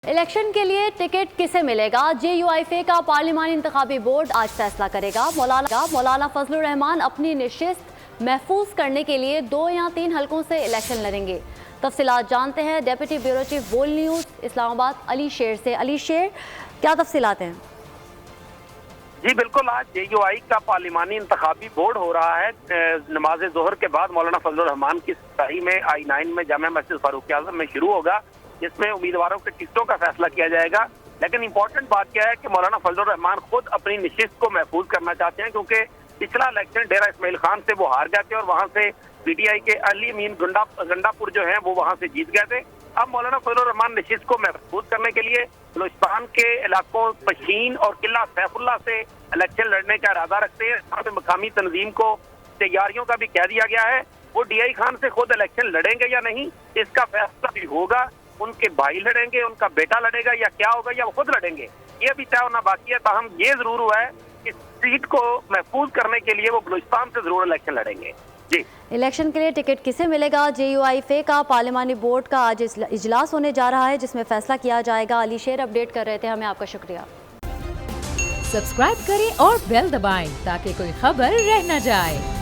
Election के लिए ticket किसे मिलेगा? JUIF का पार्लिमानी इंतखाबी बोर्ड आज फैसला करेगा। मौलाना फजलुर रहमान अपनी नशिस्त महफूज करने के लिए 2 या 3 हलकों से इलेक्शन लड़ेंगे। तफसीलात जानते हैं डेप्यूटी ब्यूरो चीफ बोल न्यूज़ इस्लामाबाद अली शेर से। अली शेर, क्या तफसीलात हैं? जी बिल्कुल, आज JUI का पार्लिमानी इंतखाबी बोर्ड हो रहा है। नमाज ज़ोहर के बाद मौलाना फजलुर रहमान की सराही में I9 में जामिया मस्जिद फारूक आज़म में शुरू होगा, जिसमें उम्मीदवारों के टिकटों का फैसला किया जाएगा। लेकिन इंपॉर्टेंट बात क्या है कि मौलाना फजलुर रहमान खुद अपनी नशिस्त को महफूज करना चाहते हैं, क्योंकि पिछला इलेक्शन डेरा इस्माइल खान से वो हार गए थे और वहां से PTI के अली अमीन गंडापुर जो हैं वो वहां से जीत गए थे। अब मौलाना फजलुर रहमान नशिस्त को महफूज करने के लिए बलूचिस्तान के इलाकों पशीन और किला सैफुल्ला से इलेक्शन लड़ने का इरादा रखते हैं। यहाँ पे मकामी तंजीम को तैयारियों का भी कह दिया गया है। वो DI खान से खुद इलेक्शन लड़ेंगे या नहीं, इसका फैसला भी होगा। उनके भाई लड़ेंगे, उनका बेटा लड़ेगा, या क्या होगा, या वो खुद लड़ेंगे, ये अभी तय होना बाकी है। ताहम ये जरूर हुआ है कि सीट को महफूज करने के लिए वो बलूचिस्तान से जरूर इलेक्शन लड़ेंगे। जी, इलेक्शन के लिए टिकट किसे मिलेगा? JUIF का पार्लिमानी बोर्ड का आज इजलास होने जा रहा है, जिसमें फैसला किया जाएगा। अली शेर अपडेट कर रहे थे हमें, आपका शुक्रिया। सब्सक्राइब करें और बेल दबाएं ताकि कोई खबर रह न जाए।